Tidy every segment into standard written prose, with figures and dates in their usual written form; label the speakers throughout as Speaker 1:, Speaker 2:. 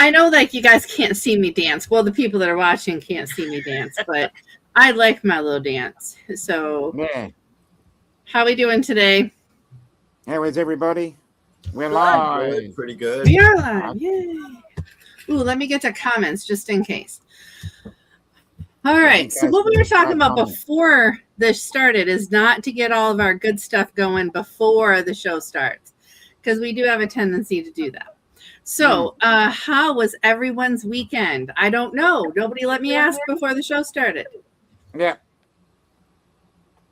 Speaker 1: I know like you guys can't see me dance. Well, the people that are watching can't see me dance, but I like my little dance. So
Speaker 2: Yeah.
Speaker 1: how we doing today?
Speaker 2: How is everybody? We're
Speaker 3: Good,
Speaker 2: live.
Speaker 3: pretty good.
Speaker 1: We are live. Yay. Ooh, let me get to comments just in case. All right. So what we were talking about before this started is not to get all of our good stuff going before the show starts, because we do have a tendency to do that. So how was everyone's weekend? I don't know. Nobody let me ask before the show started.
Speaker 2: Yeah.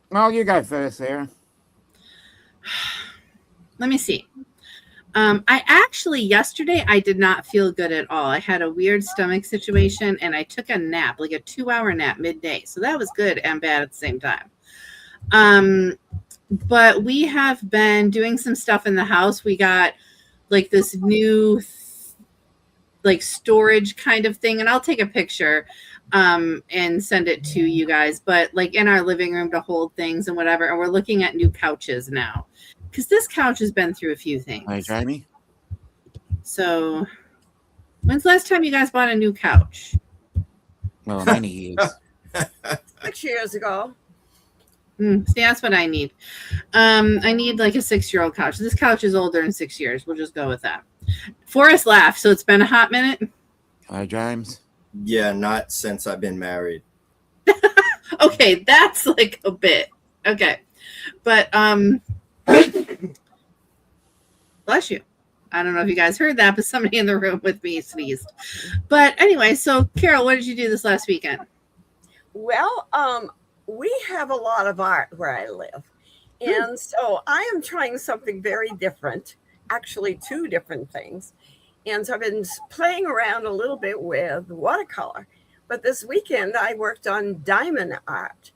Speaker 2: Well, you go first, Sarah.
Speaker 1: Let me see. I actually, yesterday, I did not feel good at all. I had a weird stomach situation and I took a nap, like a 2-hour nap midday. So that was good and bad at the same time. But we have been doing some stuff in the house. We got like this new like storage kind of thing. And I'll take a picture and send it to you guys. But like in our living room to hold things and whatever. And we're looking at new couches now. Because this couch has been through a few things.
Speaker 2: Hey, Jamie.
Speaker 1: So, when's the last time you guys bought a new couch?
Speaker 2: Well, many years.
Speaker 4: 6 years ago.
Speaker 1: See, that's what I need. I need like a 6-year-old couch. This couch is older than 6 years. We'll just go with that. Forrest laughed, so it's been a hot minute.
Speaker 2: Hi, James.
Speaker 3: Yeah, not since I've been married.
Speaker 1: Okay, that's like a bit. Okay. But, bless you. I don't know if you guys heard that, but somebody in the room with me sneezed. But anyway, so Carol, what did you do this last weekend?
Speaker 4: Well, we have a lot of art where I live. And so I am trying something very different, actually 2 different things. And so I've been playing around a little bit with watercolor. But this weekend I worked on diamond art.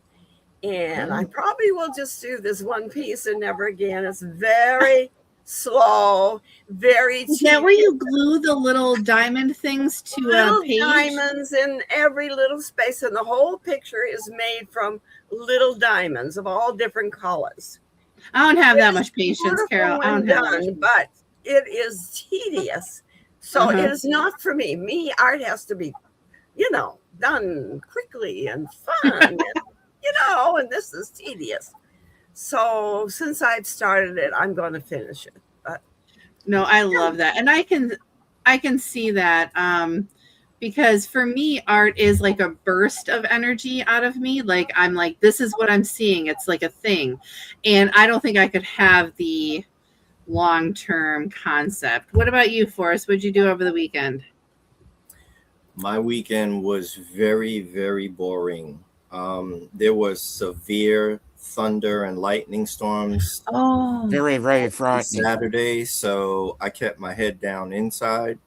Speaker 4: And I probably will just do this one piece and never again. It's very slow, very cheap.
Speaker 1: Is that where you glue the little diamond things to
Speaker 4: little
Speaker 1: a page?
Speaker 4: diamonds in every little space, and the whole picture is made from little diamonds of all different colors.
Speaker 1: I don't have that much patience, Carol. I don't have that much.
Speaker 4: But it is tedious. So it is not for me. Me, art has to be, done quickly and fun. And, and this is tedious. So since I've started it, I'm going to finish it. But
Speaker 1: no, I love that. And I can see that because for me, art is like a burst of energy out of me. Like I'm like, this is what I'm seeing. It's like a thing. And I don't think I could have the long-term concept. What about you, Forrest? What'd you do over the weekend?
Speaker 3: My weekend was very, very boring. There was severe thunder and lightning storms
Speaker 2: Very, very frightening.
Speaker 3: Saturday, so I kept my head down inside.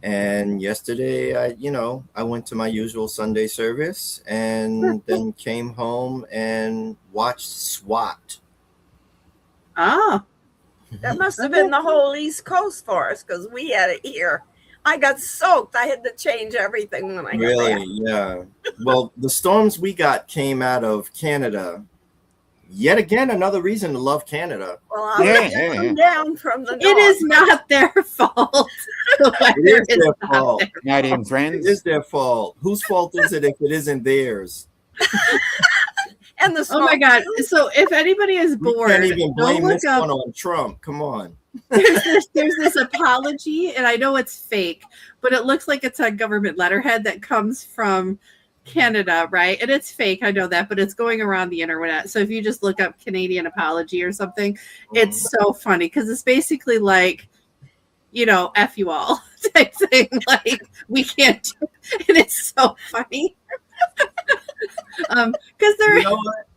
Speaker 3: And yesterday, I went to my usual Sunday service and then came home and watched SWAT.
Speaker 1: Oh,
Speaker 4: that must have been the whole East Coast for us because we had it here. I got soaked. I had to change everything when I got
Speaker 3: Really?
Speaker 4: back.
Speaker 3: Yeah. Well, the storms we got came out of Canada. Yet again, another reason to love Canada.
Speaker 4: Well, I was down from the north.
Speaker 1: it is not their fault.
Speaker 3: It is their fault.
Speaker 2: Canadian friends.
Speaker 3: It is their fault. Whose fault is it if it isn't theirs?
Speaker 4: And the
Speaker 1: Oh my God. So if anybody is
Speaker 3: We
Speaker 1: bored,
Speaker 3: can't even
Speaker 1: go
Speaker 3: blame
Speaker 1: look
Speaker 3: this
Speaker 1: up.
Speaker 3: one on Trump. Come on.
Speaker 1: There's this apology, and I know it's fake, but it looks like it's a government letterhead that comes from Canada, right? And it's fake, I know that, but it's going around the internet. So if you just look up Canadian apology or something, it's so funny because it's basically like, F you all type thing. Like, we can't do it. And it's so funny. Because they're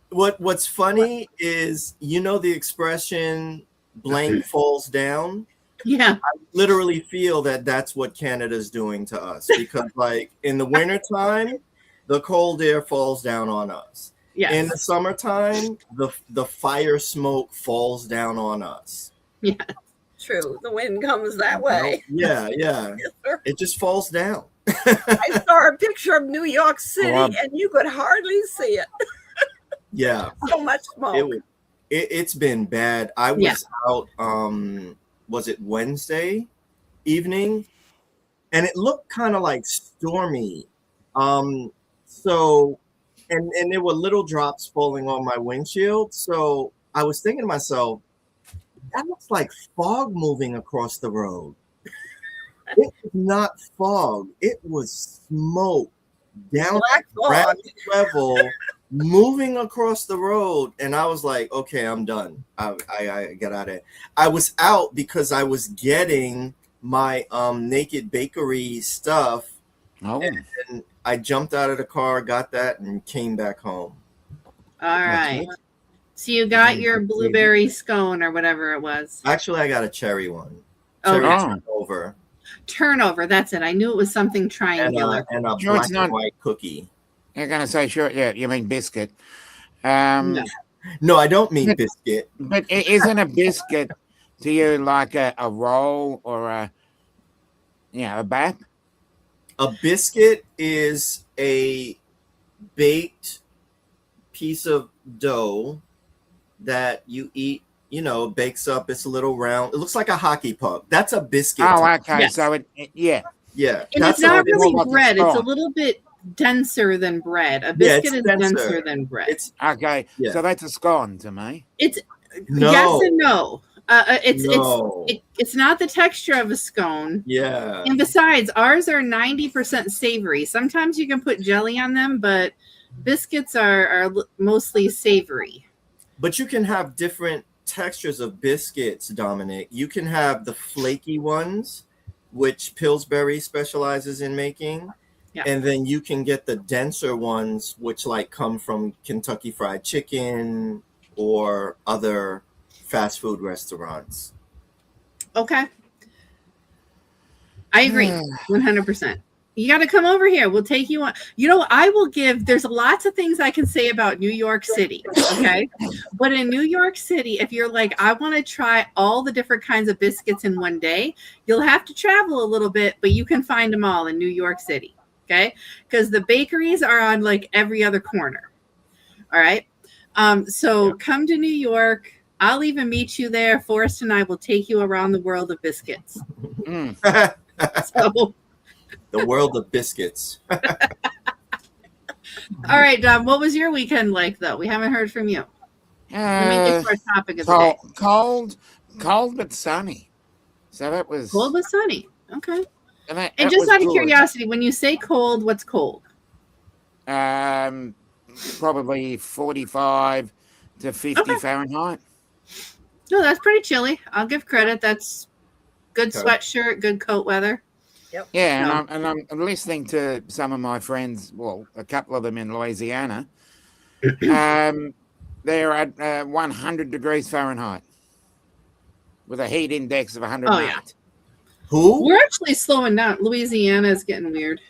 Speaker 3: What's funny is the expression blank falls down.
Speaker 1: yeah.
Speaker 3: I literally feel that that's what Canada's doing to us because like in the wintertime, the cold air falls down on us.
Speaker 1: Yes.
Speaker 3: In the summertime, the fire smoke falls down on us.
Speaker 1: Yeah.
Speaker 4: True. The wind comes that way.
Speaker 3: Yeah.
Speaker 4: Yes, sir.
Speaker 3: It just falls down.
Speaker 4: I saw a picture of New York City and you could hardly see it.
Speaker 3: Yeah.
Speaker 4: So much smoke.
Speaker 3: It's been bad. I was out, was it Wednesday evening? and it looked kind of like stormy. So and there were little drops falling on my windshield. So I was thinking to myself, that looks like fog moving across the road. It was not fog. It was smoke down
Speaker 4: Black fog.
Speaker 3: ground level moving across the road. And I was like, okay, I'm done. I got out of it. I was out because I was getting my Naked Bakery stuff.
Speaker 2: Oh,
Speaker 3: And I jumped out of the car, got that, and came back home.
Speaker 1: All right. So you got your blueberry scone or whatever it was.
Speaker 3: Actually, I got a cherry one.
Speaker 1: Oh,
Speaker 3: Cherry
Speaker 2: yeah.
Speaker 3: turnover.
Speaker 1: Turnover. That's it. I knew it was something triangular.
Speaker 3: And a
Speaker 2: Sure,
Speaker 3: black
Speaker 2: it's not-
Speaker 3: and white cookie.
Speaker 2: you're gonna say sure? Yeah, you mean biscuit?
Speaker 1: No.
Speaker 3: No, I don't mean biscuit.
Speaker 2: But isn't a biscuit to you like a roll or a bap?
Speaker 3: A biscuit is a baked piece of dough that you eat, bakes up. It's a little round. It looks like a hockey puck. That's a biscuit.
Speaker 2: Oh, okay.
Speaker 1: Yes.
Speaker 2: So yeah.
Speaker 3: Yeah.
Speaker 1: And
Speaker 3: That's
Speaker 1: it's not
Speaker 3: all-
Speaker 1: really
Speaker 2: more like a
Speaker 1: bread. It's a
Speaker 2: scone.
Speaker 1: little bit denser than bread. A
Speaker 3: Yeah,
Speaker 1: biscuit
Speaker 3: it's
Speaker 1: is
Speaker 3: denser.
Speaker 1: denser than bread.
Speaker 3: It's
Speaker 2: Okay.
Speaker 3: Yeah.
Speaker 2: So that's a scone to me.
Speaker 1: It's
Speaker 3: no.
Speaker 1: yes and no.
Speaker 3: No.
Speaker 1: It's not the texture of a scone.
Speaker 3: Yeah.
Speaker 1: And besides, ours are 90% savory. Sometimes you can put jelly on them, but biscuits are mostly savory.
Speaker 3: But you can have different textures of biscuits, Dominic. You can have the flaky ones, which Pillsbury specializes in making.
Speaker 1: Yeah.
Speaker 3: And then you can get the denser ones, which like come from Kentucky Fried Chicken or other fast food restaurants.
Speaker 1: Okay. I agree 100%. You got to come over here. We'll take you on. I will give, there's lots of things I can say about New York City. Okay. But in New York City, if you're like, I want to try all the different kinds of biscuits in one day, you'll have to travel a little bit, but you can find them all in New York City. Okay. Because the bakeries are on like every other corner. All right. So come to New York. I'll even meet you there. Forrest and I will take you around the world of biscuits. So,
Speaker 3: The world of biscuits.
Speaker 1: all right, Dom, what was your weekend like, though? We haven't heard from you. Let me get to our topic of the day.
Speaker 2: Cold but sunny. So that was
Speaker 1: Cold but sunny. Okay.
Speaker 2: And, that
Speaker 1: And just
Speaker 2: was
Speaker 1: out of
Speaker 2: good.
Speaker 1: curiosity, when you say cold, what's cold?
Speaker 2: Probably 45 to 50
Speaker 1: Okay.
Speaker 2: Fahrenheit.
Speaker 1: No, that's pretty chilly. I'll give credit. That's good
Speaker 3: Okay.
Speaker 1: sweatshirt, good coat weather.
Speaker 2: Yeah,
Speaker 1: No.
Speaker 2: and I'm listening to some of my friends. Well, a couple of them in Louisiana. They're at 100 degrees Fahrenheit with a heat index of 108.
Speaker 1: Oh, yeah.
Speaker 3: Who?
Speaker 1: We're actually slowing down. Louisiana is getting weird.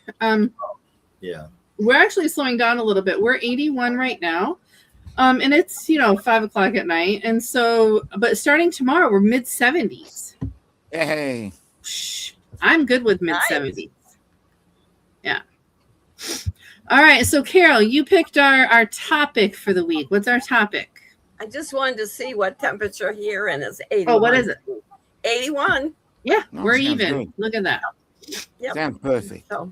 Speaker 3: Yeah.
Speaker 1: We're actually slowing down a little bit. We're 81 right now. And it's, 5:00 at night. And so, but starting tomorrow, we're mid 70s.
Speaker 2: Hey,
Speaker 1: I'm good with mid 70s. Yeah. All right. So, Carol, you picked our topic for the week. What's our topic?
Speaker 4: I just wanted to see what temperature here, and it's 81.
Speaker 1: Oh, what is it?
Speaker 4: 81.
Speaker 1: Yeah,
Speaker 2: Oh,
Speaker 1: we're
Speaker 2: sounds
Speaker 1: even.
Speaker 2: good.
Speaker 1: Look at that.
Speaker 4: Yep.
Speaker 2: sounds perfect.
Speaker 4: So,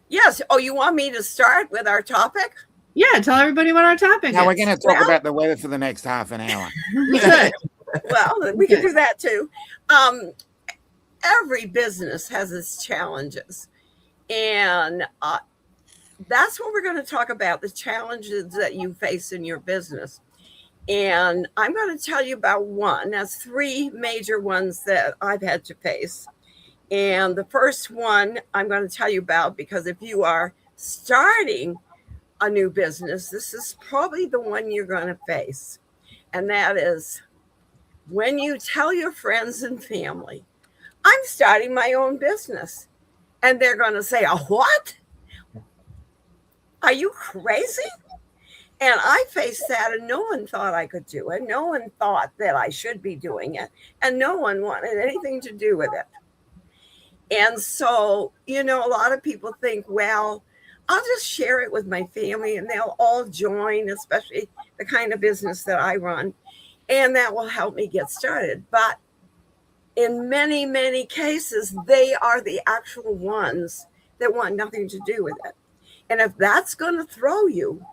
Speaker 4: yes. Oh, you want me to start with our topic?
Speaker 1: Yeah, tell everybody what our topic
Speaker 2: Now
Speaker 1: is.
Speaker 2: we're going to talk
Speaker 4: Well-
Speaker 2: about the weather for the next half an hour.
Speaker 1: We could.
Speaker 4: Well, we can do that too. Every business has its challenges, and that's what we're going to talk about, the challenges that you face in your business. And I'm going to tell you about one. That's three major ones that I've had to face. And the first one I'm going to tell you about, because if you are starting a new business, this is probably the one you're going to face. And that is when you tell your friends and family, I'm starting my own business. And they're going to say, what? Are you crazy? And I faced that, and no one thought I could do it. No one thought that I should be doing it. And no one wanted anything to do with it. And so, a lot of people think, well, I'll just share it with my family and they'll all join, especially the kind of business that I run. And that will help me get started. But in many, many cases, they are the actual ones that want nothing to do with it. And if that's going to throw you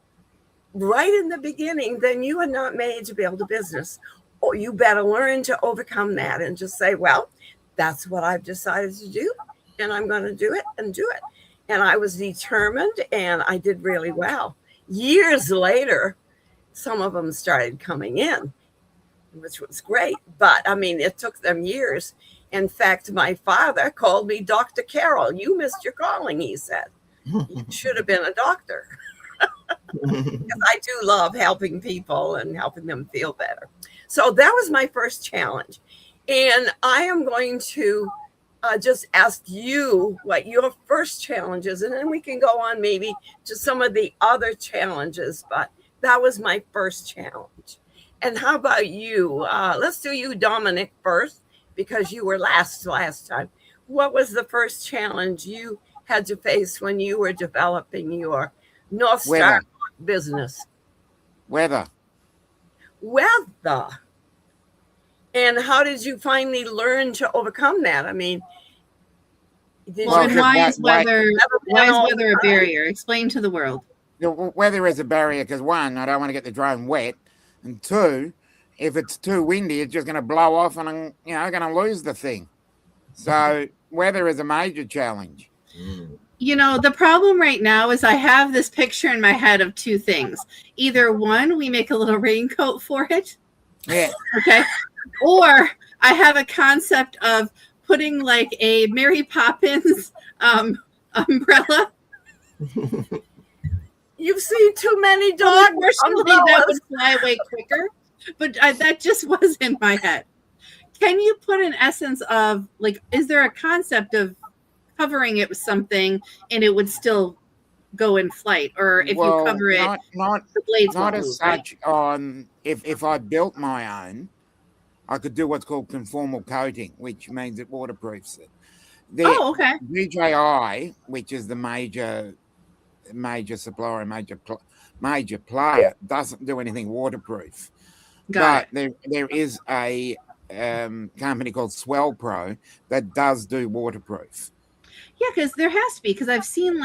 Speaker 4: right in the beginning, then you are not made to build a business. Or you better learn to overcome that and just say, well, that's what I've decided to do, and I'm going to do it and do it. And I was determined, and I did really well. Years later, some of them started coming in, which was great. But I mean, it took them years. In fact, my father called me Dr. Carol. You missed your calling, he said. You should have been a doctor. Because I do love helping people and helping them feel better. So that was my first challenge. And I am going to just ask you what your first challenge is, and then we can go on maybe to some of the other challenges. But that was my first challenge. And how about you? Let's do you, Dominic, first, because you were last time. What was the first challenge you had to face when you were developing your North Star business?
Speaker 2: Weather.
Speaker 4: And how did you finally learn to overcome that? I mean,
Speaker 1: why is weather a barrier? Explain to the world.
Speaker 2: The weather is a barrier because, one, I don't want to get the drone wet, and two, if it's too windy, it's just going to blow off and I'm going to lose the thing. So weather is a major challenge.
Speaker 1: The problem right now is I have this picture in my head of two things. Either one, we make a little raincoat for it.
Speaker 2: Yeah.
Speaker 1: Okay. Or I have a concept of putting like a Mary Poppins umbrella.
Speaker 4: You've seen too many dogs.
Speaker 1: Unfortunately, that would fly away quicker. But that just was in my head. Can you put an essence of, like, is there a concept of covering it with something and it would still go in flight? Or if you cover it, the blades
Speaker 2: not
Speaker 1: won't
Speaker 2: as
Speaker 1: move,
Speaker 2: such
Speaker 1: right?
Speaker 2: on, if I built my own, I could do what's called conformal coating, which means it waterproofs it.
Speaker 1: Okay.
Speaker 2: DJI, which is the major supplier, major player, doesn't do anything waterproof. But there is a company called Swell Pro that does do waterproof.
Speaker 1: Yeah, because there has to be, because I've seen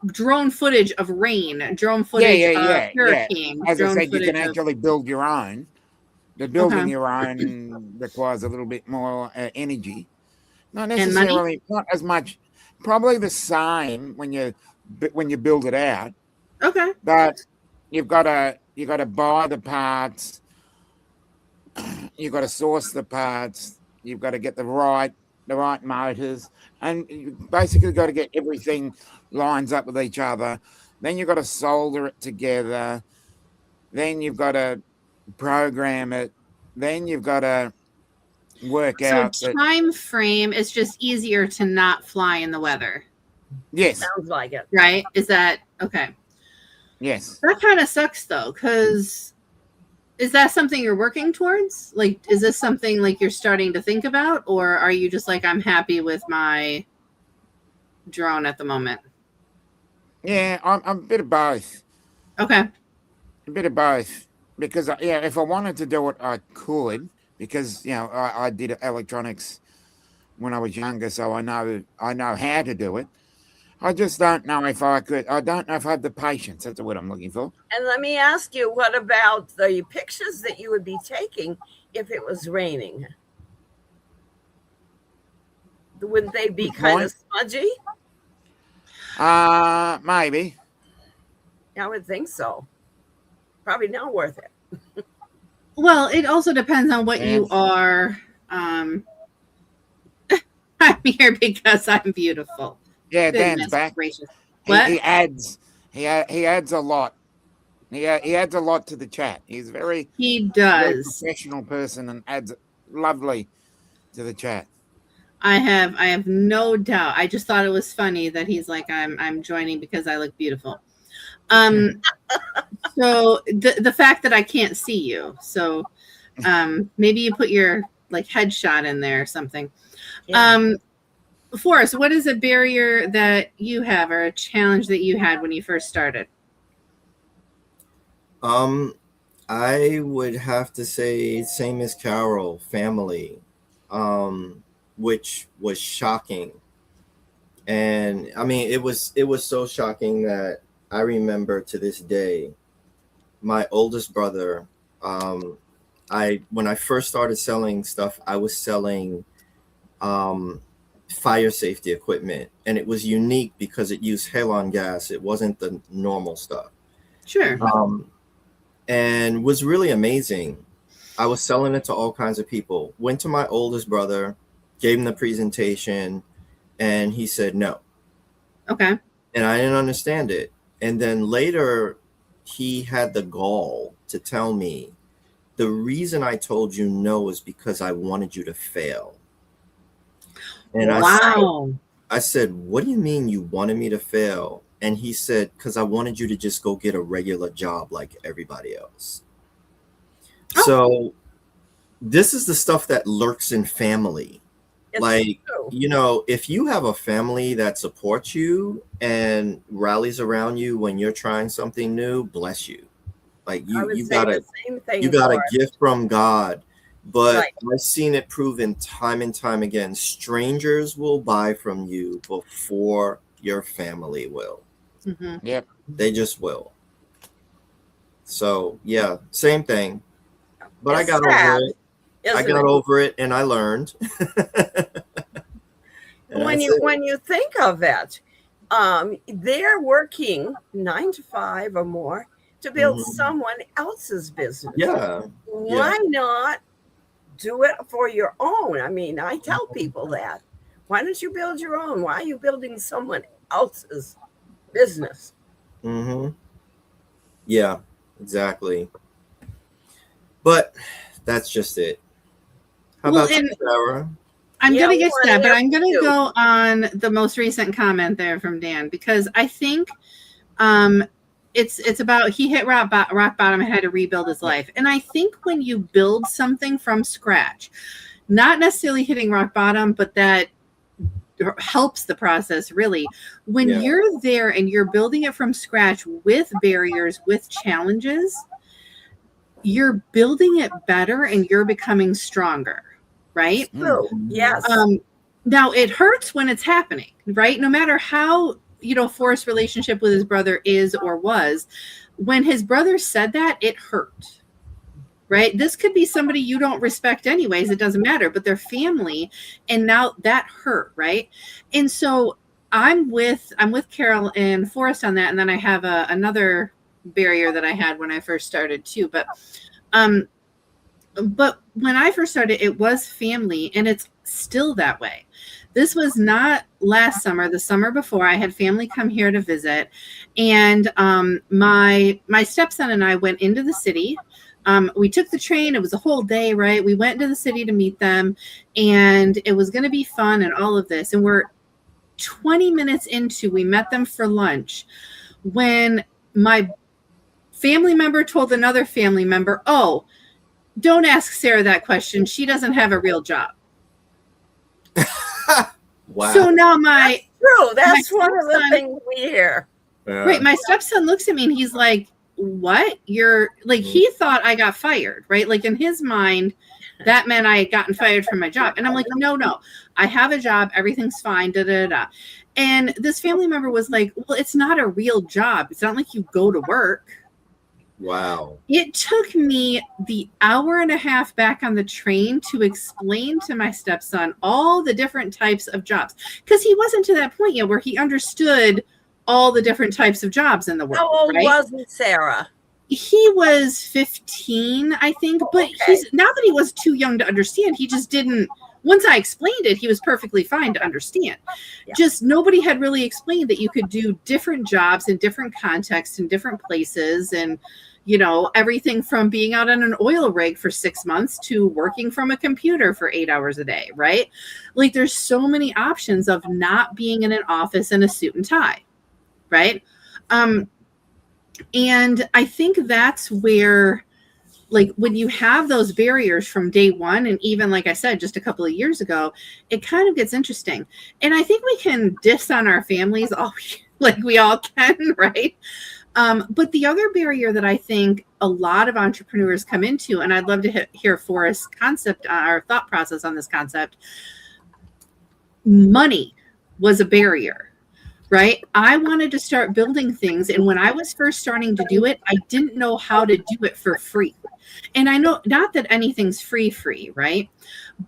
Speaker 1: drone footage of rain, drone footage of hurricanes.
Speaker 2: As I said, you can actually build your own. The building your own requires a little bit more energy. Not necessarily, not as much. Probably the same when you build it out.
Speaker 1: Okay.
Speaker 2: But you've got to buy the parts. You've got to source the parts. You've got to get the right motors, and you basically got to get everything lines up with each other. Then you've got to solder it together. Then you've got to program it. Then you've got to work out.
Speaker 1: So time frame is just easier to not fly in the weather.
Speaker 2: Yes.
Speaker 4: Sounds like it.
Speaker 1: Right? Is that okay?
Speaker 2: Yes.
Speaker 1: That kind of sucks though, because is that something you're working towards? Like, is this something like you're starting to think about, or are you just like, I'm happy with my drone at the moment?
Speaker 2: Yeah, I'm a bit of both.
Speaker 1: Okay.
Speaker 2: A bit of both, because if I wanted to do it, I could, because I did electronics when I was younger, so I know how to do it. I just don't know if I could. I don't know if I have the patience. That's what I'm looking for.
Speaker 4: And let me ask you, what about the pictures that you would be taking if it was raining? Wouldn't they be kind of smudgy?
Speaker 2: Maybe.
Speaker 4: I would think so. Probably not worth it.
Speaker 1: Well, it also depends on what you are. I'm here because I'm beautiful.
Speaker 2: Yeah, Dan's back.
Speaker 1: What?
Speaker 2: He adds a lot. He adds a lot to the chat. He's very very professional person and adds lovely to the chat.
Speaker 1: I have no doubt. I just thought it was funny that he's like, I'm joining because I look beautiful. So the fact that I can't see you, so maybe you put your like headshot in there or something. Yeah. Forrest, what is a barrier that you have or a challenge that you had when you first started?
Speaker 3: I would have to say same as Carol, family, which was shocking. And I mean, it was so shocking that I remember to this day, my oldest brother. I when I first started selling stuff, I was selling um, fire safety equipment, and it was unique because it used halon gas. It wasn't the normal stuff,
Speaker 1: Sure.
Speaker 3: and was really amazing. I was selling it to all kinds of people. Went to my oldest brother, gave him the presentation, and he said no.
Speaker 1: Okay.
Speaker 3: And I didn't understand it. And then later, he had the gall to tell me the reason I told you no is because I wanted you to fail. And
Speaker 1: Wow.
Speaker 3: I said, what do you mean you wanted me to fail? And he said, because I wanted you to just go get a regular job like everybody else.
Speaker 1: Oh.
Speaker 3: So this is the stuff that lurks in family.
Speaker 4: It's
Speaker 3: Like,
Speaker 4: true.
Speaker 3: you know, if you have a family that supports you and rallies around you when you're trying something new, bless you. Like
Speaker 4: I would
Speaker 3: you
Speaker 4: say
Speaker 3: got
Speaker 4: the same thing.
Speaker 3: you got a
Speaker 4: Forrest.
Speaker 3: gift from God. But
Speaker 4: Right.
Speaker 3: I've seen it proven time and time again. Strangers will buy from you before your family will.
Speaker 1: Mhm.
Speaker 2: Yep.
Speaker 3: They just will. So yeah, same thing. But I
Speaker 4: It's
Speaker 3: got
Speaker 4: sad,
Speaker 3: over it. I
Speaker 4: isn't
Speaker 3: got
Speaker 4: it?
Speaker 3: over it and I learned. And
Speaker 4: When
Speaker 3: that's
Speaker 4: you
Speaker 3: it.
Speaker 4: when you think of it, they're working 9 to 5 or more to build
Speaker 3: Mhm.
Speaker 4: someone else's business.
Speaker 3: Yeah.
Speaker 4: Why not do it for your own? I mean, I tell people that. Why don't you build your own? Why are you building someone else's business?
Speaker 3: Mm-hmm. Yeah, exactly. But that's just it. How
Speaker 1: Well,
Speaker 3: about you,
Speaker 1: and
Speaker 3: Sarah?
Speaker 1: I'm
Speaker 4: Yeah,
Speaker 1: going to
Speaker 4: we
Speaker 1: get to
Speaker 4: wanna
Speaker 1: that, but
Speaker 4: hear
Speaker 1: I'm
Speaker 4: from
Speaker 1: going to
Speaker 4: you.
Speaker 1: go on the most recent comment there from Dan because I think um, it's about he hit rock bottom and had to rebuild his life. And I think when you build something from scratch, not necessarily hitting rock bottom, but that helps the process really. When
Speaker 3: Yeah.
Speaker 1: you're there and you're building it from scratch with barriers, with challenges, you're building it better and you're becoming stronger, right?
Speaker 4: True.
Speaker 3: Mhm.
Speaker 4: Yes.
Speaker 1: Now it hurts when it's happening, right? No matter how, Forrest's relationship with his brother is or was, when his brother said that, it hurt, right? This could be somebody you don't respect anyways. It doesn't matter, but they're family. And now that hurt, right? And so I'm with Carol and Forrest on that. And then I have another barrier that I had when I first started too. But when I first started, it was family, and it's still that way. This was not last summer. The summer before, I had family come here to visit, and my stepson and I went into the city. We took the train. It was a whole day, right? We went into the city to meet them, and it was going to be fun and all of this. And we're 20 minutes into, we met them for lunch when my family member told another family member, "Oh, don't ask Sarah that question. She doesn't have a real job."
Speaker 3: Wow.
Speaker 1: So now
Speaker 4: That's true. That's
Speaker 1: my
Speaker 4: one of the
Speaker 1: stepson-
Speaker 4: things we hear.
Speaker 1: right, my stepson looks at me and he's like, "What? You're like," he thought I got fired, right? Like in his mind, that meant I had gotten fired from my job. And I'm like, no, I have a job. Everything's fine. Da, da, da. And this family member was like, "Well, it's not a real job. It's not like you go to work."
Speaker 3: Wow.
Speaker 1: It took me the hour and a half back on the train to explain to my stepson all the different types of jobs, because he wasn't to that point yet where he understood all the different types of jobs in the world.
Speaker 4: How old
Speaker 1: right?
Speaker 4: wasn't Sarah?
Speaker 1: He was 15, I think, but
Speaker 4: Okay.
Speaker 1: he's not that he was too young to understand. He just didn't. Once I explained it, he was perfectly fine to understand.
Speaker 4: Yeah.
Speaker 1: Just nobody had really explained that you could do different jobs in different contexts in different places, and everything from being out on an oil rig for 6 months to working from a computer for 8 hours a day, right? Like there's so many options of not being in an office in a suit and tie, right? And I think that's where, like, when you have those barriers from day one, and even like I said, just a couple of years ago, it kind of gets interesting. And I think we can diss on our families all like we all can, right? But the other barrier that I think a lot of entrepreneurs come into, and I'd love to hear Forrest's concept or thought process on this concept, money was a barrier, right? I wanted to start building things. And when I was first starting to do it, I didn't know how to do it for free. And I know not that anything's free, right?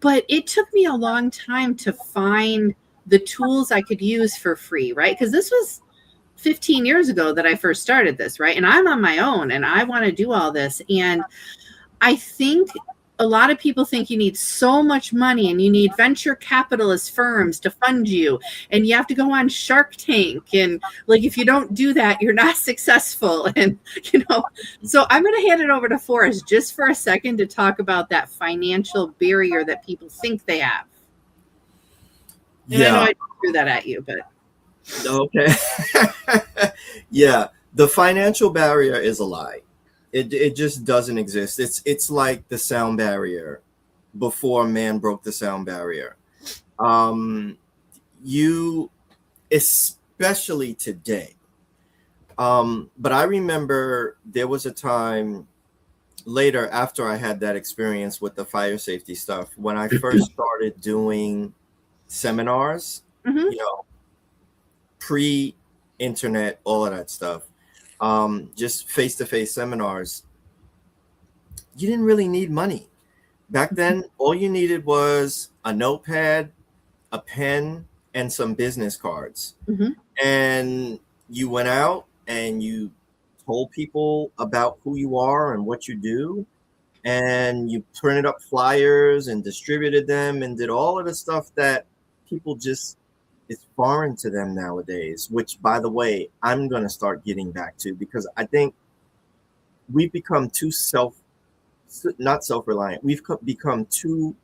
Speaker 1: But it took me a long time to find the tools I could use for free, right? Because this was 15 years ago that I first started this, right? And I'm on my own and I want to do all this. And I think a lot of people think you need so much money and you need venture capitalist firms to fund you and you have to go on Shark Tank, and like if you don't do that you're not successful. And so I'm going to hand it over to Forrest just for a second to talk about that financial barrier that people think they have. And I know I threw that at you, but
Speaker 3: okay. Yeah, the financial barrier is a lie. It just doesn't exist. It's like the sound barrier before man broke the sound barrier. You, especially today. But I remember there was a time later after I had that experience with the fire safety stuff when I first started doing seminars, pre-internet, all of that stuff. Just face-to-face seminars, you didn't really need money. Back then, all you needed was a notepad, a pen, and some business cards. And you went out and you told people about who you are and what you do. And you printed up flyers and distributed them and did all of the stuff that people just, it's foreign to them nowadays, which, by the way, I'm going to start getting back to, because I think we've become not self-reliant. We've become too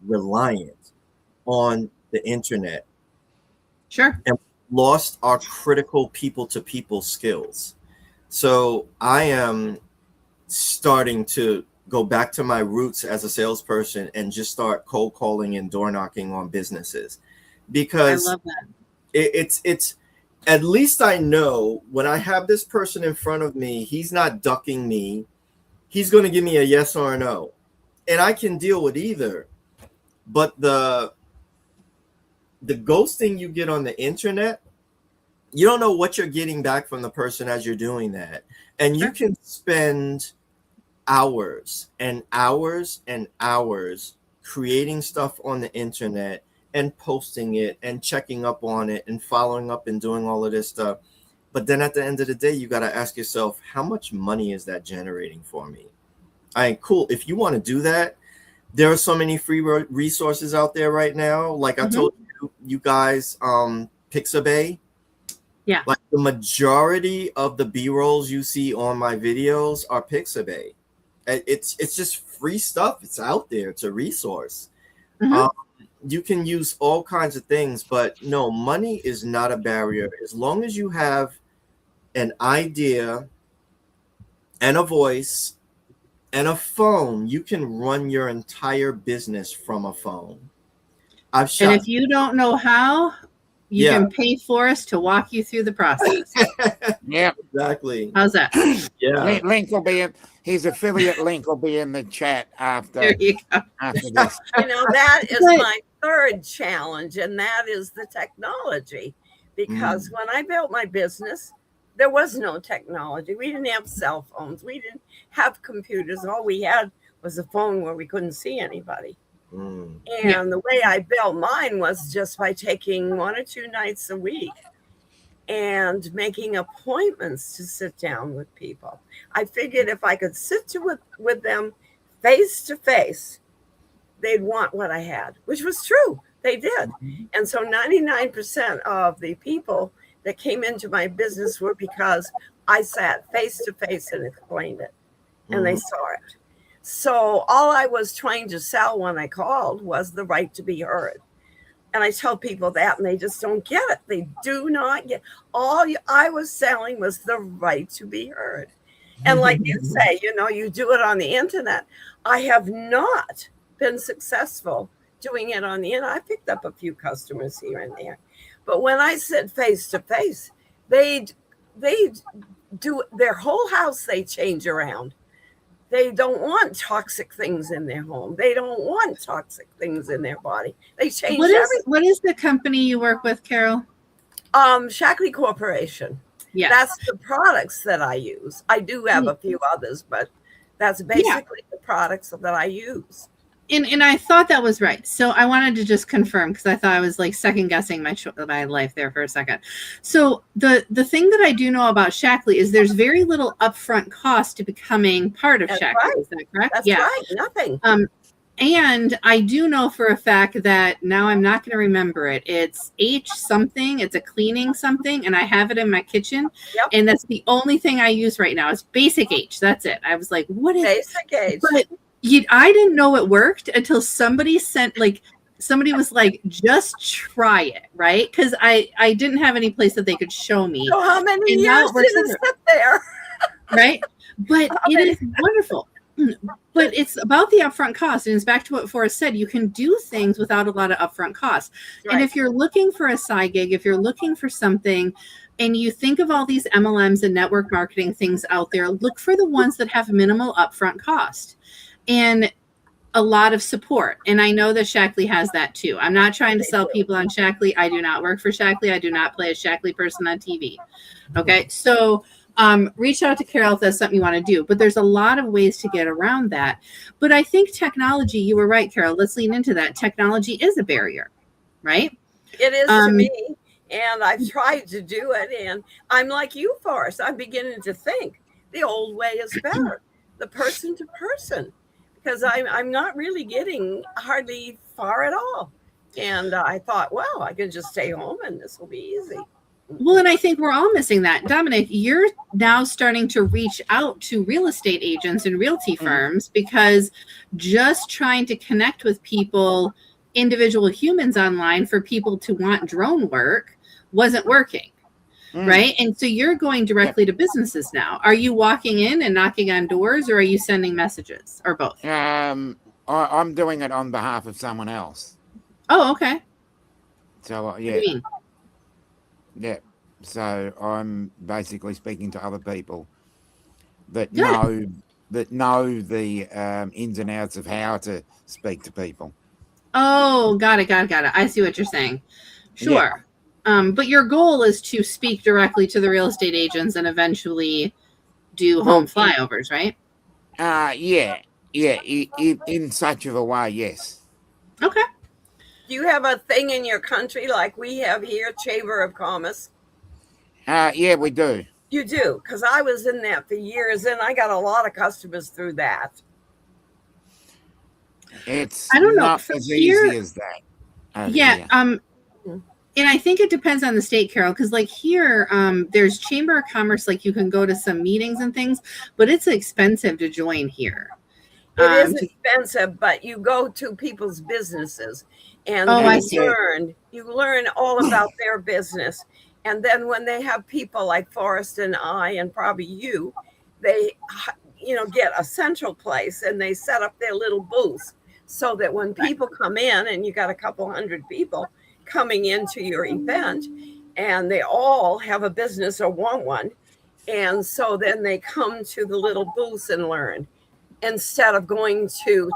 Speaker 3: reliant on the internet.
Speaker 1: Sure.
Speaker 3: And lost our critical people-to-people skills. So I am starting to go back to my roots as a salesperson and just start cold calling and door knocking on businesses. Because
Speaker 1: I love that.
Speaker 3: It's at least I know when I have this person in front of me, he's not ducking me. He's going to give me a yes or a no. And I can deal with either. But the ghosting you get on the internet, you don't know what you're getting back from the person as you're doing that. And you can spend hours and hours and hours creating stuff on the internet and posting it and checking up on it and following up and doing all of this stuff. But then at the end of the day, you got to ask yourself, how much money is that generating for me? Cool. If you want to do that, there are so many free resources out there right now. Like I told you guys, Pixabay.
Speaker 1: Yeah.
Speaker 3: Like the majority of the B-rolls you see on my videos are Pixabay. It's just free stuff. It's out there. It's a resource. You can use all kinds of things, but no, money is not a barrier. As long as you have an idea and a voice and a phone, you can run your entire business from a phone. And
Speaker 1: if you don't know how, you can pay Forrest to walk you through the process.
Speaker 2: Yeah,
Speaker 3: exactly.
Speaker 1: How's that?
Speaker 3: Yeah,
Speaker 2: link will be in. His affiliate link will be in the chat after.
Speaker 1: There you go.
Speaker 2: After this.
Speaker 4: That is my third challenge, and that is the technology. Because when I built my business, there was no technology. We didn't have cell phones. We didn't have computers. All we had was a phone where we couldn't see anybody. And the way I built mine was just by taking 1 or 2 nights a week and making appointments to sit down with people. I figured if I could sit with them face to face, they'd want what I had, which was true. They did. And so 99% of the people that came into my business were because I sat face to face and explained it, and they saw it. So all I was trying to sell when I called was the right to be heard. And I tell people that, and they just don't get it. They do not get. I was selling was the right to be heard. And like you say, you do it on the internet. I have not been successful doing it on the internet. I picked up a few customers here and there. But when I sit face to face, they do their whole house, they change around. They don't want toxic things in their home. They don't want toxic things in their body. They change everything.
Speaker 1: What is the company you work with, Carol?
Speaker 4: Shackley Corporation.
Speaker 1: Yeah.
Speaker 4: That's the products that I use. I do have a few others, but that's basically the products that I use.
Speaker 1: And I thought that was right. So I wanted to just confirm, because I thought I was like second guessing my life there for a second. So the thing that I do know about Shackley is there's very little upfront cost to becoming part of Shackley.
Speaker 4: Right.
Speaker 1: Is that correct?
Speaker 4: That's right. Nothing.
Speaker 1: And I do know for a fact that now I'm not going to remember it. It's H something. It's a cleaning something. And I have it in my kitchen.
Speaker 4: Yep.
Speaker 1: And that's the only thing I use right now. It's Basic H. That's it. I was like, what is
Speaker 4: Basic H?
Speaker 1: But I didn't know it worked until somebody was like, just try it. Right. Because I didn't have any place that they could show me.
Speaker 4: So how many years did it sit there?
Speaker 1: Right. But it is wonderful. But it's about the upfront cost. And it's back to what Forrest said. You can do things without a lot of upfront costs. Right. And if you're looking for a side gig, if you're looking for something and you think of all these MLMs and network marketing things out there, look for the ones that have minimal upfront cost and a lot of support. And I know that Shackley has that too. I'm not trying to sell people on Shackley. I do not work for Shackley. I do not play a Shackley person on TV. Okay. So reach out to Carol if that's something you want to do. But there's a lot of ways to get around that. But I think technology, you were right, Carol. Let's lean into that. Technology is a barrier, right?
Speaker 4: It is to me. And I've tried to do it. And I'm like you, Forrest. I'm beginning to think the old way is better, the person to person, because I'm not really getting hardly far at all. And I thought, well, I can just stay home and this will be easy.
Speaker 1: Well, and I think we're all missing that. Dominic, you're now starting to reach out to real estate agents and realty firms because just trying to connect with people, individual humans online for people to want drone work wasn't working. Right. And so you're going directly to businesses now. Are you walking in and knocking on doors or are you sending messages or both?
Speaker 2: I'm doing it on behalf of someone else.
Speaker 1: Oh, okay.
Speaker 2: So, yeah. So I'm basically speaking to other people that know the ins and outs of how to speak to people.
Speaker 1: Oh, got it. I see what you're saying. Sure. Yeah. But your goal is to speak directly to the real estate agents and eventually do home flyovers, right?
Speaker 2: Yeah. In such of a way, yes.
Speaker 1: Okay.
Speaker 4: Do you have a thing in your country like we have here, Chamber of Commerce?
Speaker 2: Yeah, we do.
Speaker 4: You do, because I was in that for years, and I got a lot of customers through that.
Speaker 2: It's
Speaker 1: I don't know,
Speaker 2: not as easy as that.
Speaker 1: Yeah. And I think it depends on the state, Carol, because like here, there's Chamber of Commerce, like you can go to some meetings and things, but it's expensive to join here.
Speaker 4: It is expensive, but you go to people's businesses and you learn all about their business. And then when they have people like Forrest and I, and probably you, they, get a central place and they set up their little booth so that when people come in and you got a couple hundred people coming into your event and they all have a business or want one. And so then they come to the little booth and learn instead of going to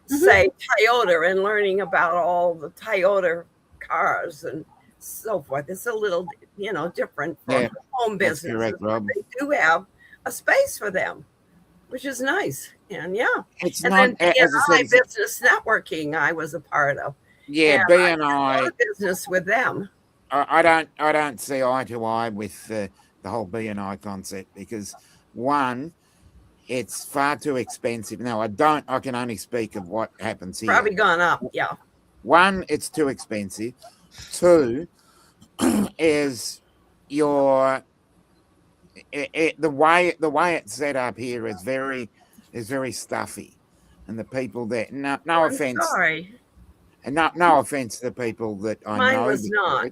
Speaker 4: say Toyota and learning about all the Toyota cars and so forth. It's a little, different from home business.
Speaker 2: Correct, Rob.
Speaker 4: They do have a space for them, which is nice. And
Speaker 2: it's
Speaker 4: and
Speaker 2: not
Speaker 4: then BNI business networking I was a part of.
Speaker 2: Yeah,
Speaker 4: and
Speaker 2: BNI
Speaker 4: business with them.
Speaker 2: I don't see eye to eye with the whole BNI concept because one, it's far too expensive. No, I can only speak of what happens here.
Speaker 4: Probably gone up, yeah.
Speaker 2: One, it's too expensive. Two, is the way it's set up here is very stuffy, and the people there. No offense.
Speaker 4: Sorry.
Speaker 2: And no offense to the people that I know.
Speaker 4: Mine was not.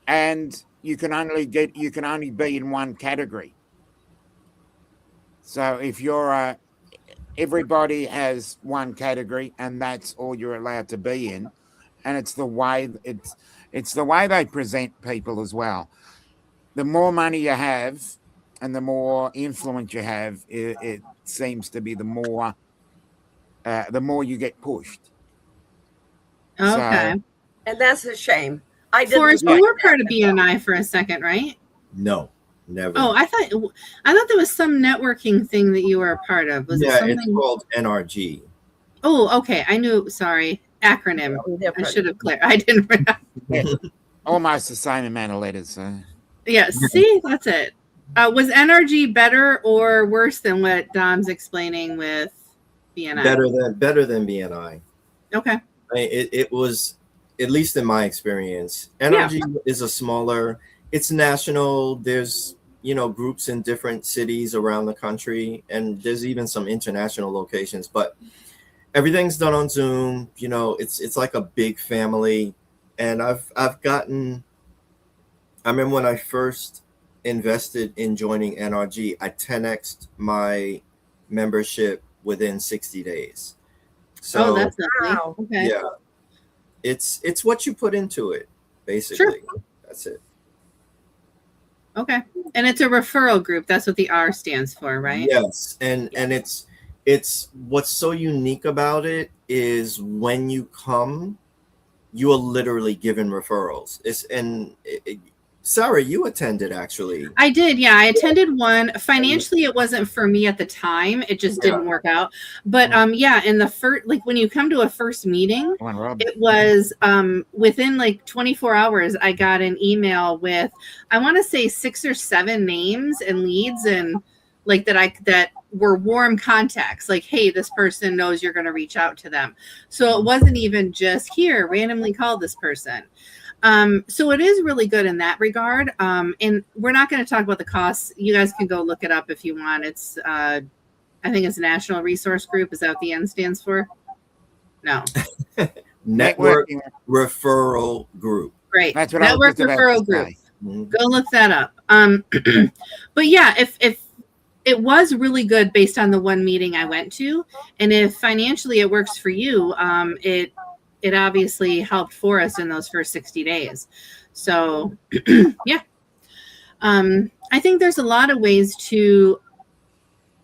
Speaker 2: And you can only be in one category. So if you're everybody has one category, and that's all you're allowed to be in, and it's the way they present people as well. the more money you have and the more influence you have, it seems to be the more you get pushed.
Speaker 1: Okay.
Speaker 2: So,
Speaker 4: And that's a shame. I didn't
Speaker 1: Forrest,
Speaker 4: find
Speaker 1: you were
Speaker 4: that
Speaker 1: part of
Speaker 4: at all.
Speaker 1: BNI for a second, right?
Speaker 3: No, never.
Speaker 1: Oh, I thought there was some networking thing that you were a part of. Was it
Speaker 3: Yeah, it's
Speaker 1: something?
Speaker 3: called NRG.
Speaker 1: Oh, okay. I knew. Sorry, acronym.
Speaker 4: Something
Speaker 1: I
Speaker 4: different.
Speaker 1: should have clear. I didn't.
Speaker 2: yeah, almost the same amount of letters. So.
Speaker 1: Yeah. See, that's it. Was NRG better or worse than what Dom's explaining with BNI?
Speaker 3: Better than BNI.
Speaker 1: Okay.
Speaker 3: I mean, it was, at least in my experience.
Speaker 1: Yeah.
Speaker 3: NRG is a smaller. It's national. There's groups in different cities around the country, and there's even some international locations. But everything's done on Zoom. It's like a big family, and I've gotten. I remember when I first invested in joining NRG, I 10x'd my membership within 60 days. So
Speaker 1: Oh, that's lovely.
Speaker 4: Wow.
Speaker 1: Okay.
Speaker 3: yeah, it's what you put into it, basically.
Speaker 1: Sure.
Speaker 3: That's it.
Speaker 1: Okay. And it's a referral group. That's what the R stands for, right?
Speaker 3: Yes, and it's what's so unique about it is when you come, you are literally given referrals. Sarah, you attended actually.
Speaker 1: I did. Yeah. I attended one. Financially, it wasn't for me at the time. It just didn't work out. But yeah, in the first, like when you come to a first meeting,
Speaker 2: Come on, Rob.
Speaker 1: it was within like 24 hours, I got an email with, I want to say 6 or 7 names and leads and like that were warm contacts. Like, hey, this person knows you're going to reach out to them. So it wasn't even just here, randomly call this person. So it is really good in that regard. And we're not going to talk about the costs. You guys can go look it up if you want. It's, I think it's National Resource Group. Is that what the N stands for? No.
Speaker 3: Network Referral Group.
Speaker 1: Great.
Speaker 2: That's what
Speaker 1: Network
Speaker 2: I was just
Speaker 1: Referral
Speaker 2: about to
Speaker 1: Group.
Speaker 2: say.
Speaker 3: Mhm.
Speaker 1: Go look that up. But yeah, if it was really good based on the one meeting I went to, and if financially it works for you, it obviously helped for us in those first 60 days. So yeah. I think there's a lot of ways to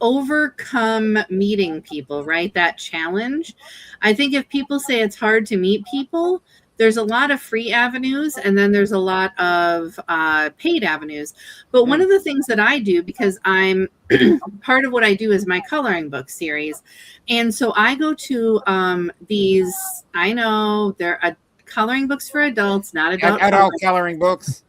Speaker 1: overcome meeting people, right? That challenge. I think if people say it's hard to meet people, there's a lot of free avenues and then there's a lot of paid avenues. But one of the things that I do, because I'm part of what I do is my coloring book series. And so I go to these, I know they're coloring books for adults, not adult
Speaker 2: Adult coloring books.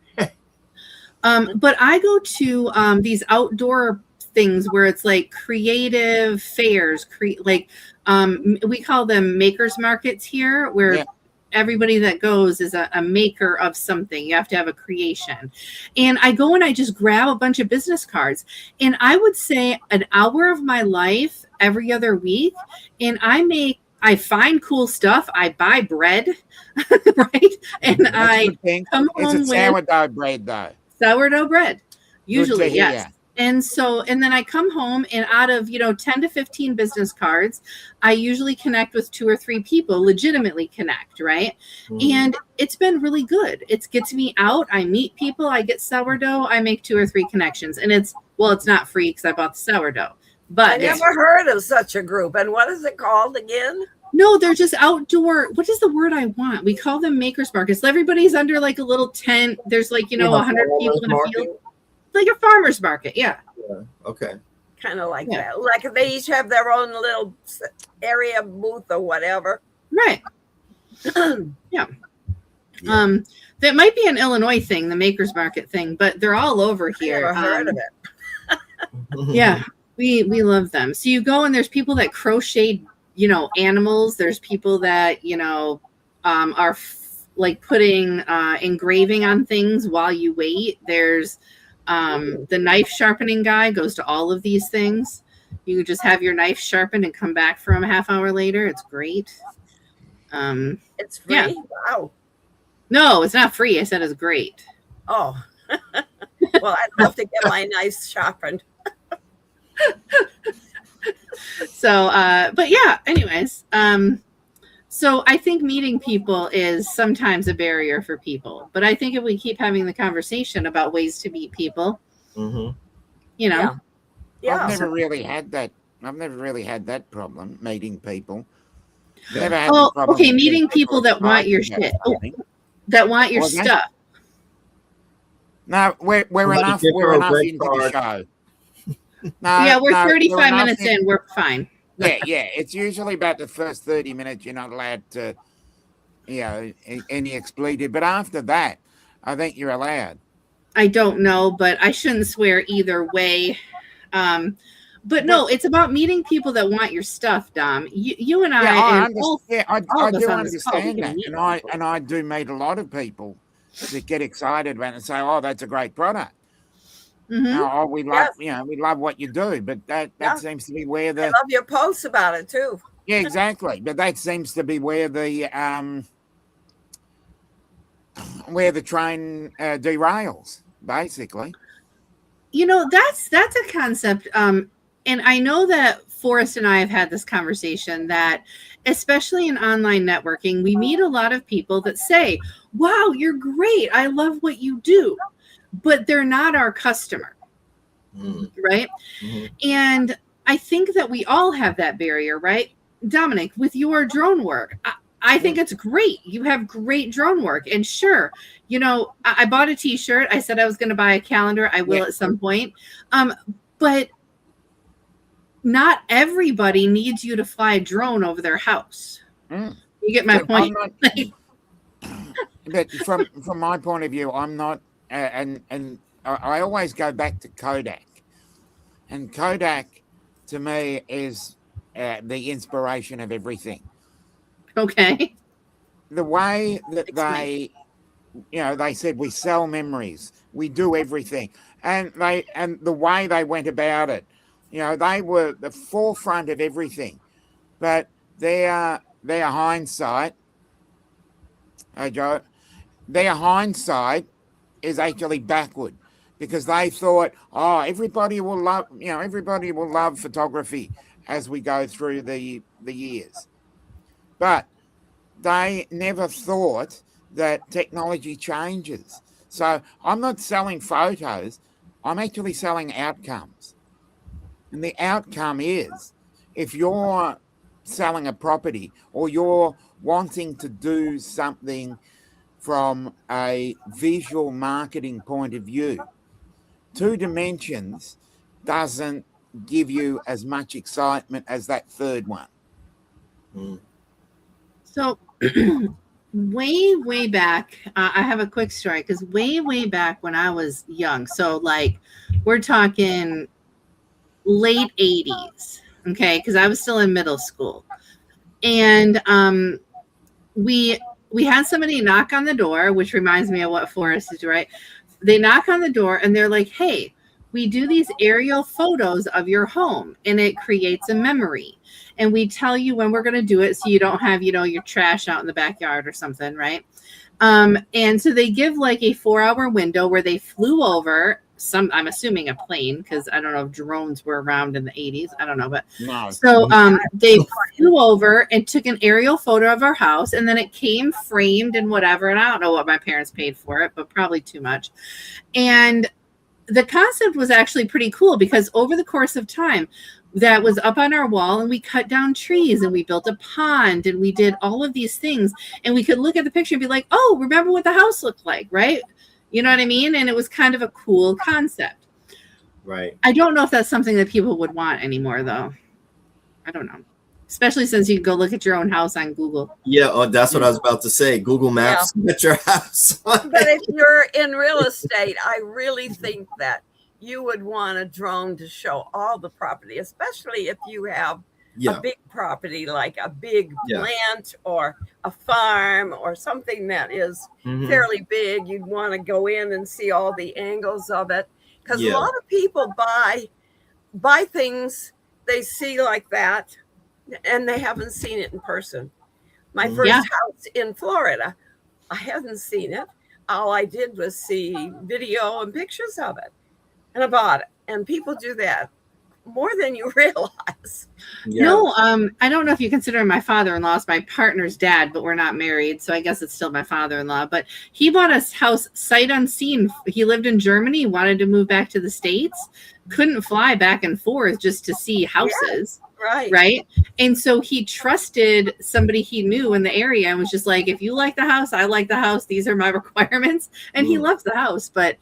Speaker 1: but I go to these outdoor things where it's like creative fairs, we call them makers markets here, where everybody that goes is a maker of something. You have to have a creation. And I go and I just grab a bunch of business cards. And I would say an hour of my life every other week. And I find cool stuff. I buy bread, right? And I come home
Speaker 2: It's a sourdough bread, though.
Speaker 1: Sourdough bread, usually,
Speaker 2: Good to
Speaker 1: yes.
Speaker 2: hear.
Speaker 1: And then I come home and out of, 10 to 15 business cards, I usually connect with 2 or 3 people, legitimately connect, right?
Speaker 3: Mhm.
Speaker 1: And it's been really good. It gets me out. I meet people. I get sourdough. I make 2 or 3 connections. And it's not free because I bought the sourdough. But
Speaker 4: I never heard of such a group. And what is it called again?
Speaker 1: no, they're just outdoor. What is the word I want? We call them makers markets. Everybody's under like a little tent. There's like, 100 people in a field. Like a farmer's market, yeah.
Speaker 3: Okay.
Speaker 4: Kind of like that. Like they each have their own little area booth or whatever.
Speaker 1: Right. Yeah. That might be an Illinois thing, the makers market thing, but they're all over here.
Speaker 4: I never heard of it.
Speaker 1: Yeah, we love them. So you go and there's people that crochet, animals. There's people that, are like putting engraving on things while you wait. There's the knife sharpening guy goes to all of these things. You can just have your knife sharpened and come back from a half hour later. It's great.
Speaker 4: It's free?
Speaker 1: Yeah.
Speaker 4: Wow.
Speaker 1: No, it's not free. I said it's great.
Speaker 4: Oh. Well, I'd love to get my knife sharpened.
Speaker 1: So, but yeah, anyways, So I think meeting people is sometimes a barrier for people. But I think if we keep having the conversation about ways to meet people,
Speaker 3: Mm-hmm.
Speaker 1: you know,
Speaker 4: Yeah.
Speaker 2: I've
Speaker 4: Yeah.
Speaker 2: never really had that. I've never really had that problem meeting people. Never had the
Speaker 1: oh,
Speaker 2: problem
Speaker 1: okay,
Speaker 2: with being
Speaker 1: meeting people that want your
Speaker 2: excited about
Speaker 1: shit,
Speaker 2: something.
Speaker 1: that want your
Speaker 2: Was that?
Speaker 1: stuff.
Speaker 2: No, we're
Speaker 3: Somebody
Speaker 2: enough.
Speaker 3: give
Speaker 2: We're
Speaker 3: her a
Speaker 2: enough
Speaker 3: red
Speaker 2: into the
Speaker 3: card.
Speaker 2: show.
Speaker 1: Yeah, we're
Speaker 2: We're
Speaker 1: 35
Speaker 2: enough
Speaker 1: minutes
Speaker 2: in.
Speaker 1: in. We're fine.
Speaker 2: Yeah. It's usually about the first 30 minutes. You're not allowed to, any expletive. But after that, I think you're allowed.
Speaker 1: I don't know, but I shouldn't swear either way. But no, it's about meeting people that want your stuff, Dom. You and
Speaker 2: Yeah,
Speaker 1: I,
Speaker 2: I
Speaker 1: and
Speaker 2: understand. Yeah,
Speaker 1: all
Speaker 2: I
Speaker 1: of us
Speaker 2: do
Speaker 1: on this call, we
Speaker 2: understand
Speaker 1: can
Speaker 2: that,
Speaker 1: meet people.
Speaker 2: and I do meet a lot of people that get excited about it and say, "Oh, that's a great product."
Speaker 1: Mm-hmm.
Speaker 2: Oh, we love,
Speaker 4: Yes.
Speaker 2: we love what you do, but that
Speaker 4: Yeah.
Speaker 2: seems to be where
Speaker 4: I
Speaker 2: the
Speaker 4: love your posts about it too.
Speaker 2: exactly, but that seems to be where the train derails, basically.
Speaker 1: You know, that's a concept. And I know that Forrest and I have had this conversation that, especially in online networking, we meet a lot of people that say, "Wow, you're great. I love what you do," but they're not our customer, right?
Speaker 3: Mm-hmm.
Speaker 1: And I think that we all have that barrier, right? Dominic, with your drone work, I think it's great. You have great drone work. And sure, you know, I bought a t-shirt. I said I was going to buy a calendar. I will at some point. But not everybody needs you to fly a drone over their house. You get my point?
Speaker 2: But from my point of view, I'm not, and I always go back to Kodak. And Kodak, to me, is the inspiration of everything.
Speaker 1: Okay.
Speaker 2: The way that
Speaker 1: Explain.
Speaker 2: they said we sell memories, we do everything, and the way they went about it, they were the forefront of everything. But their hindsight, Joe, their hindsight is actually backward, because they thought, oh, everybody will love photography as we go through the years. But they never thought that technology changes. So I'm not selling photos, I'm actually selling outcomes. And the outcome is, if you're selling a property or you're wanting to do something from a visual marketing point of view, 2 dimensions doesn't give you as much excitement as that third one.
Speaker 1: So way back, I have a quick story, because way back when I was young, so like we're talking late 80s, okay, because I was still in middle school, and we had somebody knock on the door, which reminds me of what Forrest is, right? They knock on the door and they're like, "Hey, we do these aerial photos of your home, and it creates a memory, and we tell you when we're going to do it, so you don't have, your trash out in the backyard or something," right? And so they give like a 4-hour window where they flew over I'm assuming a plane, because I don't know if drones were around in the 80s. I don't know, but
Speaker 2: No.
Speaker 1: so they flew over and took an aerial photo of our house, and then it came framed and whatever. And I don't know what my parents paid for it, but probably too much. And the concept was actually pretty cool, because over the course of time, that was up on our wall, and we cut down trees, and we built a pond, and we did all of these things, and we could look at the picture and be like, "Oh, remember what the house looked like," right? You know what I mean? And it was kind of a cool concept.
Speaker 3: Right.
Speaker 1: I don't know if that's something that people would want anymore, though. I don't know. Especially since you can go look at your own house on Google.
Speaker 3: Yeah, that's what I was about to say. Google Maps at your house.
Speaker 4: But if you're in real estate, I really think that you would want a drone to show all the property, especially if you have a big property, like a big plant or a farm or something that is fairly big. You'd want to go in and see all the angles of it, because a lot of people buy things they see like that, and they haven't seen it in person. My first house in Florida, I hadn't seen it. All I did was see video and pictures of it, and I bought it. And people do that more than you realize.
Speaker 3: Yeah.
Speaker 1: No, I don't know if you consider him my father-in-law. It's my partner's dad, but we're not married, so I guess it's still my father-in-law. But he bought a house sight unseen. He lived in Germany, wanted to move back to the States, couldn't fly back and forth just to see houses.
Speaker 4: Right.
Speaker 1: Right. And so he trusted somebody he knew in the area and was just like, if you like the house, I like the house. These are my requirements. And he loves the house. But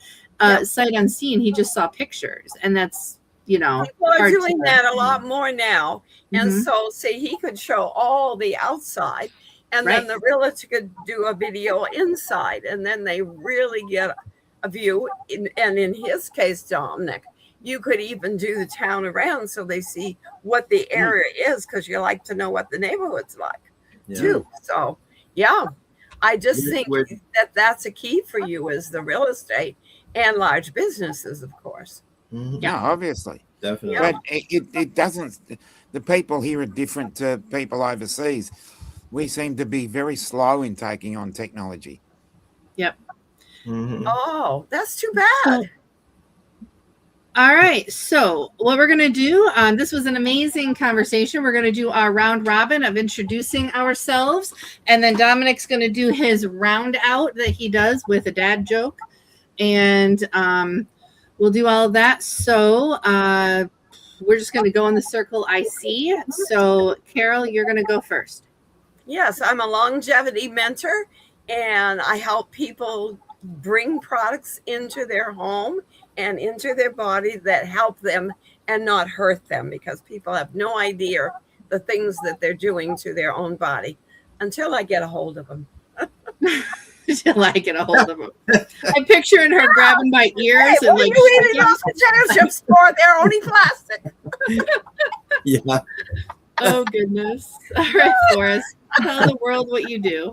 Speaker 1: sight unseen, he just saw pictures. And that's, you know,
Speaker 4: people are
Speaker 1: hard
Speaker 4: doing
Speaker 1: to-
Speaker 4: that a lot more now. And
Speaker 1: Mhm.
Speaker 4: so, see, he could show all the outside, and
Speaker 1: Right.
Speaker 4: then the realtor could do a video inside, and then they really get a view. And in his case, Dominic, you could even do the town around so they see what the area is, because you like to know what the neighborhood's like too. So, yeah, I just think that that's a key for you is the real estate and large businesses, of course.
Speaker 3: Mhm.
Speaker 2: Yeah, obviously.
Speaker 3: Definitely.
Speaker 4: Yeah.
Speaker 2: But it doesn't, the people here are different to people overseas. We seem to be very slow in taking on technology.
Speaker 1: Yep.
Speaker 3: Mhm.
Speaker 4: Oh, that's too bad.
Speaker 1: All right. So what we're going to do, this was an amazing conversation. We're going to do our round robin of introducing ourselves. And then Dominic's going to do his round out that he does with a dad joke. And we'll do all of that. So we're just going to go in the circle I see. So Carol, you're going to go first.
Speaker 4: Yes, I'm a longevity mentor, and I help people bring products into their home and into their body that help them and not hurt them, because people have no idea the things that they're doing to their own body until I get a hold of them.
Speaker 1: Till I get a hold of him. I'm picturing her grabbing my ears
Speaker 4: Hey,
Speaker 1: and
Speaker 4: what
Speaker 1: like
Speaker 4: are you eating those potato chips for? They're only plastic.
Speaker 3: Yeah.
Speaker 1: oh goodness. All right, Forrest. Tell the world what you do.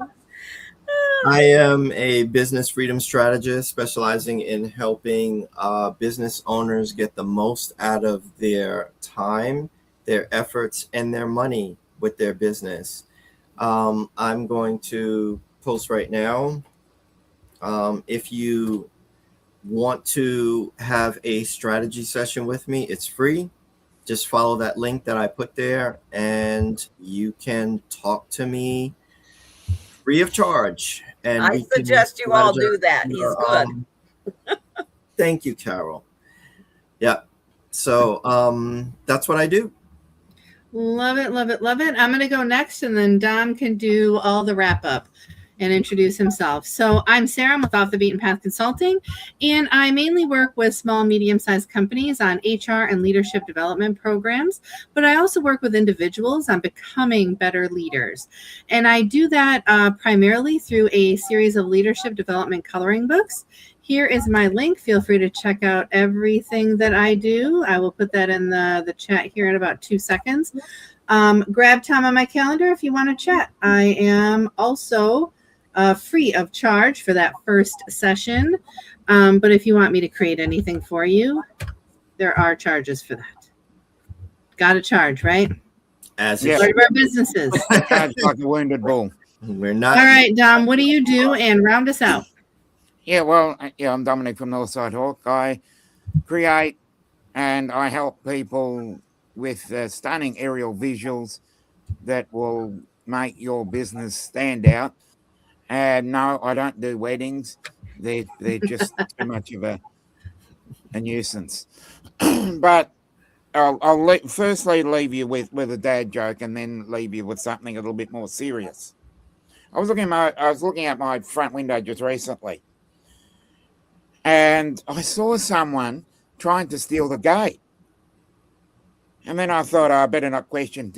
Speaker 3: I am a business freedom strategist specializing in helping business owners get the most out of their time, their efforts, and their money with their business. I'm going to post right now. If you want to have a strategy session with me, it's free. Just follow that link that I put there, and you can talk to me free of charge. And
Speaker 4: I suggest you all do that. He's good.
Speaker 3: Thank you, Carol. Yeah. So that's what I do.
Speaker 1: Love it, love it, love it. I'm going to go next, and then Dom can do all the wrap up and introduce himself. So I'm Sarah. I'm with Off the Beaten Path Consulting, and I mainly work with small, medium-sized companies on HR and leadership development programs, but I also work with individuals on becoming better leaders. And I do that primarily through a series of leadership development coloring books. Here is my link. Feel free to check out everything that I do. I will put that in the chat here in about 2 seconds. Grab time on my calendar if you want to chat. I am also free of charge for that first session. But if you want me to create anything for you, there are charges for that. Got to charge, right?
Speaker 3: As
Speaker 2: Yeah.
Speaker 1: Part of our businesses.
Speaker 2: Sounds like a wounded bull.
Speaker 3: we're not.
Speaker 1: All right, Dom, what do you do? And round us out.
Speaker 2: Yeah, well, I'm Dominic from Northside Hawk. I create and I help people with stunning aerial visuals that will make your business stand out. And no, I don't do weddings. They're just too much of a nuisance. But I'll firstly leave you with a dad joke, and then leave you with something a little bit more serious. I was looking at my front window just recently, and I saw someone trying to steal the gate. And then I thought, I better not question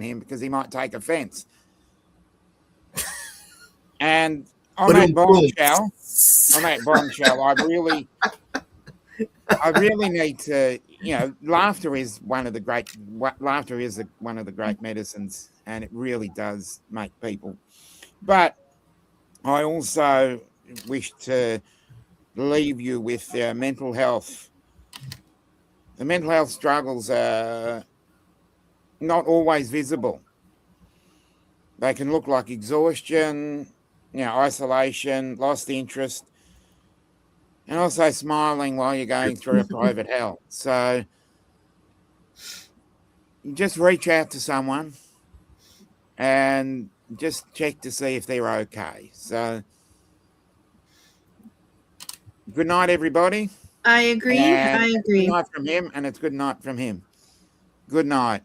Speaker 2: him, because he might take offense. And on that bombshell, I really need to, laughter is one of the great medicines, and it really does make people. But I also wish to leave you with mental health. The mental health struggles are not always visible. They can look like exhaustion, isolation, lost interest, and also smiling while you're going through a private hell. So just reach out to someone and just check to see if they're okay. So, good night, everybody.
Speaker 1: I agree.
Speaker 2: And
Speaker 1: I
Speaker 2: Good
Speaker 1: agree.
Speaker 2: night from him, and it's good night from him. Good night.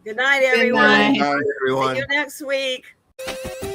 Speaker 4: Good night,
Speaker 1: Good
Speaker 4: everyone.
Speaker 1: night.
Speaker 3: Bye, everyone.
Speaker 4: See you next week.